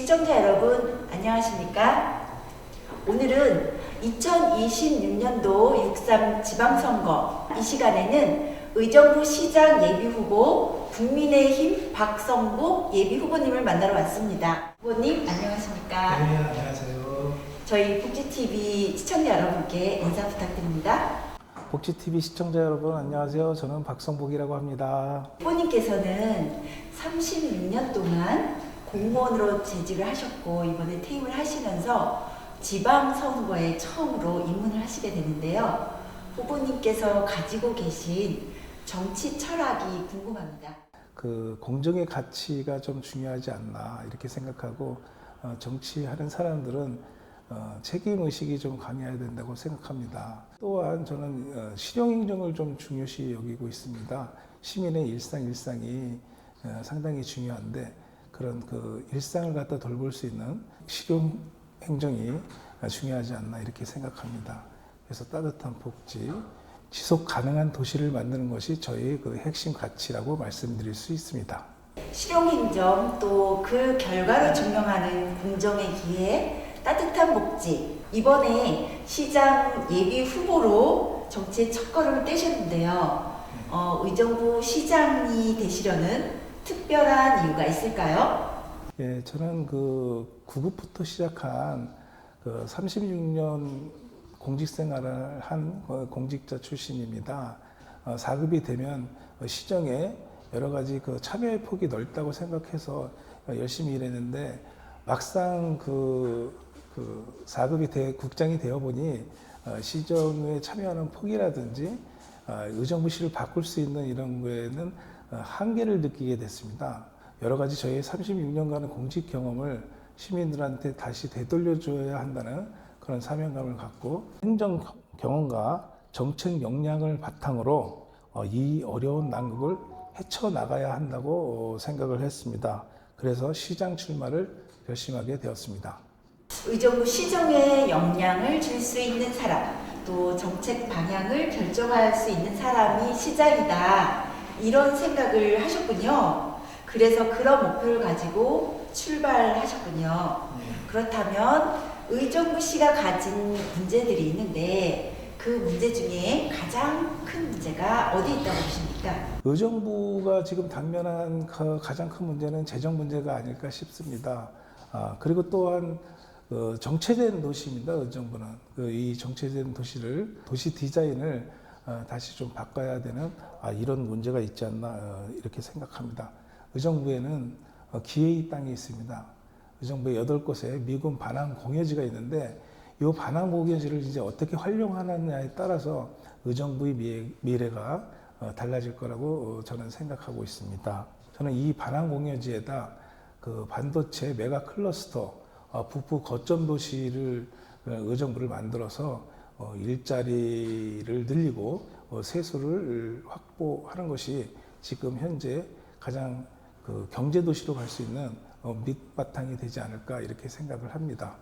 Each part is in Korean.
시청자 여러분 안녕하십니까? 오늘은 2026년도 6.3 지방선거, 이 시간에는 의정부 시장 예비후보 국민의힘 박성복 예비후보님을 만나러 왔습니다. 후보님 안녕하십니까? 네, 안녕하세요. 저희 복지TV 시청자 여러분께 인사 부탁드립니다. 복지TV 시청자 여러분 안녕하세요. 저는 박성복이라고 합니다. 후보님께서는 36년 동안 공무원으로 재직을 하셨고 이번에 퇴임을 하시면서 지방선거에 처음으로 입문을 하시게 되는데요. 후보님께서 가지고 계신 정치 철학이 궁금합니다. 그 공정의 가치가 좀 중요하지 않나 이렇게 생각하고 정치하는 사람들은 책임의식이 좀 강해야 된다고 생각합니다. 또한 저는 실용행정을 좀 중요시 여기고 있습니다. 시민의 일상이 상당히 중요한데 그런 그 일상을 갖다 돌볼 수 있는 실용행정이 중요하지 않나 이렇게 생각합니다. 그래서 따뜻한 복지, 지속 가능한 도시를 만드는 것이 저희의 그 핵심 가치라고 말씀드릴 수 있습니다. 실용행정 또 그 결과를 증명하는 공정의 기회, 따뜻한 복지. 이번에 시장 예비 후보로 정치의 첫걸음을 떼셨는데요. 의정부 시장이 되시려는 특별한 이유가 있을까요? 예, 저는 그 9급부터 시작한 그 36년 공직생활을 한 공직자 출신입니다. 4급이 되면 시정에 여러 가지 그 참여의 폭이 넓다고 생각해서 열심히 일했는데 막상 그 4급이 국장이 되어 보니 시정에 참여하는 폭이라든지 의정부시를 바꿀 수 있는 이런 거에는 한계를 느끼게 됐습니다. 여러 가지 저희 36년간의 공직 경험을 시민들한테 다시 되돌려줘야 한다는 그런 사명감을 갖고 행정 경험과 정책 역량을 바탕으로 이 어려운 난국을 헤쳐나가야 한다고 생각을 했습니다. 그래서 시장 출마를 결심하게 되었습니다. 의정부 시정에 역량을 줄 수 있는 사람, 또 정책 방향을 결정할 수 있는 사람이 시장이다. 이런 생각을 하셨군요. 그래서 그런 목표를 가지고 출발하셨군요. 그렇다면 의정부시가 가진 문제들이 있는데 그 문제 중에 가장 큰 문제가 어디 있다고 보십니까? 의정부가 지금 당면한 가장 큰 문제는 재정 문제가 아닐까 싶습니다. 그리고 또한 정체된 도시입니다. 의정부는 이 정체된 도시 디자인을 다시 좀 바꿔야 되는 이런 문제가 있지 않나 이렇게 생각합니다. 의정부에는 기회의 땅이 있습니다. 의정부에 8곳에 미군 반항 공여지가 있는데 이 반항 공여지를 이제 어떻게 활용하느냐에 따라서 의정부의 미래가 달라질 거라고 저는 생각하고 있습니다. 저는 이 반항 공여지에다 그 반도체 메가 클러스터 북부 거점 도시를 의정부를 만들어서 일자리를 늘리고 세수를 확보하는 것이 지금 현재 가장 그 경제 도시로 갈 수 있는 밑바탕이 되지 않을까 이렇게 생각을 합니다.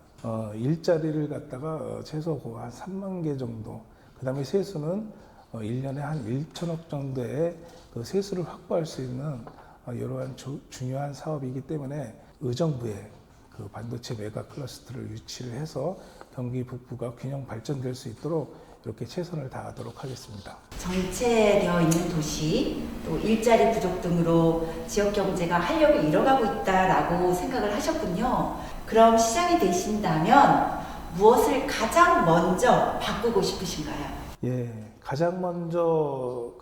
일자리를 갖다가 최소 한 3만 개 정도, 그 다음에 세수는 1년에 한 1천억 정도의 그 세수를 확보할 수 있는 이러한 중요한 사업이기 때문에 의정부에 그 반도체 메가 클러스터를 유치를 해서 경기 북부가 균형 발전될 수 있도록 이렇게 최선을 다하도록 하겠습니다. 정체되어 있는 도시, 또 일자리 부족 등으로 지역 경제가 활력을 잃어가고 있다라고 생각을 하셨군요. 그럼 시장이 되신다면 무엇을 가장 먼저 바꾸고 싶으신가요? 예, 가장 먼저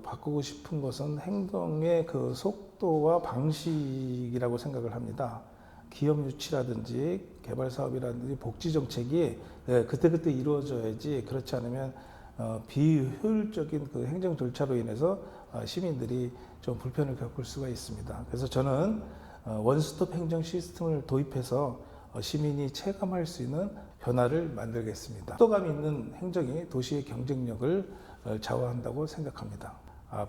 바꾸고 싶은 것은 행동의 그 속도와 방식이라고 생각을 합니다. 기업 유치라든지 개발 사업이라든지 복지 정책이 그때그때 이루어져야지, 그렇지 않으면 비효율적인 그 행정 절차로 인해서 시민들이 좀 불편을 겪을 수가 있습니다. 그래서 저는 원스톱 행정 시스템을 도입해서 시민이 체감할 수 있는 변화를 만들겠습니다. 속도감 있는 행정이 도시의 경쟁력을 좌우한다고 생각합니다.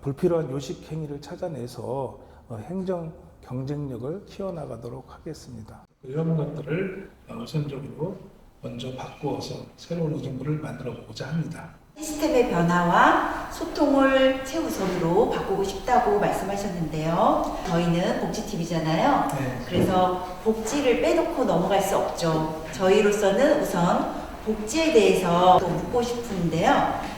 불필요한 요식 행위를 찾아내서 행정 경쟁력을 키워나가도록 하겠습니다. 이런 것들을 우선적으로 먼저 바꾸어서 새로운 의정부를 만들어 보고자 합니다. 시스템의 변화와 소통을 최우선으로 바꾸고 싶다고 말씀하셨는데요. 저희는 복지TV잖아요. 네. 그래서 복지를 빼놓고 넘어갈 수 없죠. 저희로서는 우선 복지에 대해서 또 묻고 싶은데요.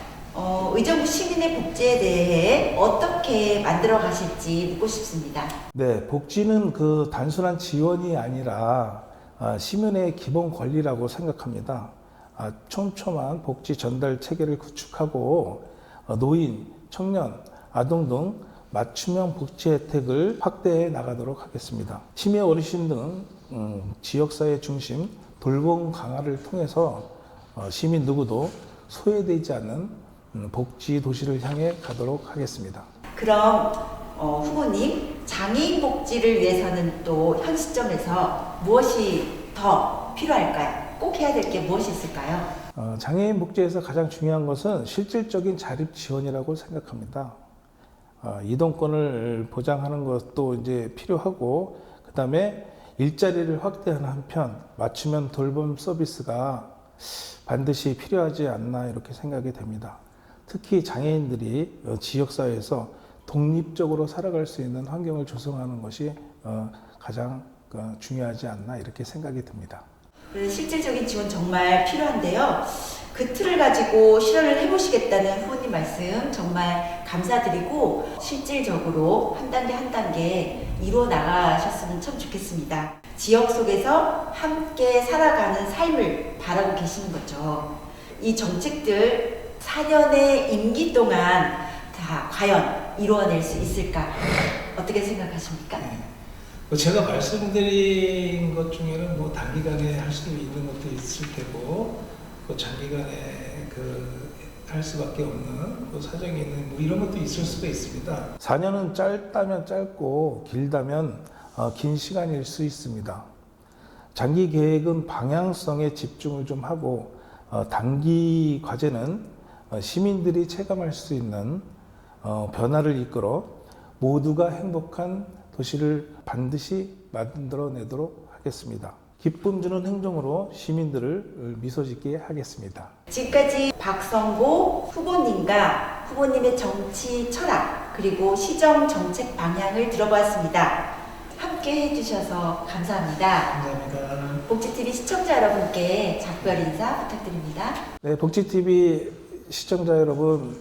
의정부 시민의 복지에 대해 어떻게 만들어 가실지 묻고 싶습니다. 네, 복지는 그 단순한 지원이 아니라 시민의 기본 권리라고 생각합니다. 촘촘한 복지 전달 체계를 구축하고 노인, 청년, 아동 등 맞춤형 복지 혜택을 확대해 나가도록 하겠습니다. 치매 어르신 등 지역사회 중심 돌봄 강화를 통해서 시민 누구도 소외되지 않는 복지 도시를 향해 가도록 하겠습니다. 그럼 후보님, 장애인 복지를 위해서는 또 현 시점에서 무엇이 더 필요할까요? 꼭 해야 될 게 무엇이 있을까요? 장애인 복지에서 가장 중요한 것은 실질적인 자립 지원이라고 생각합니다. 이동권을 보장하는 것도 이제 필요하고, 그 다음에 일자리를 확대하는 한편 맞춤형 돌봄 서비스가 반드시 필요하지 않나 이렇게 생각이 됩니다. 특히 장애인들이 지역사회에서 독립적으로 살아갈 수 있는 환경을 조성하는 것이 가장 중요하지 않나 이렇게 생각이 듭니다. 실질적인 지원 정말 필요한데요. 그 틀을 가지고 실현을 해보시겠다는 후보님 말씀 정말 감사드리고 실질적으로 한 단계 한 단계 이루어 나가셨으면 참 좋겠습니다. 지역 속에서 함께 살아가는 삶을 바라고 계시는 거죠. 이 정책들 4년의 임기 동안 다 과연 이루어낼 수 있을까? 어떻게 생각하십니까? 제가 말씀드린 것 중에는 뭐 단기간에 할 수 있는 것도 있을 테고, 장기간에 할 수밖에 없는 사정이 있는 뭐 이런 것도 있을 수가 있습니다. 4년은 짧다면 짧고 길다면 긴 시간일 수 있습니다. 장기 계획은 방향성에 집중을 좀 하고 단기 과제는 시민들이 체감할 수 있는 변화를 이끌어 모두가 행복한 도시를 반드시 만들어내도록 하겠습니다. 기쁨 주는 행동으로 시민들을 미소 짓게 하겠습니다. 지금까지 박성보 후보님과 후보님의 정치 철학 그리고 시정 정책 방향을 들어보았습니다. 함께 해주셔서 감사합니다. 감사합니다. 복지TV 시청자 여러분께 작별 인사 부탁드립니다. 네, 복지TV 시청자 여러분,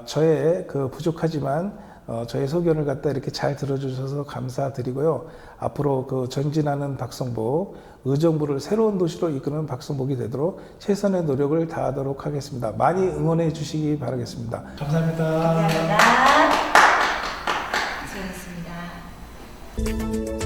저의 부족하지만 저의 소견을 갖다 이렇게 잘 들어주셔서 감사드리고요. 앞으로 전진하는 박성복, 의정부를 새로운 도시로 이끄는 박성복이 되도록 최선의 노력을 다하도록 하겠습니다. 많이 응원해 주시기 바라겠습니다. 감사합니다. 감사합니다. 수고하셨습니다.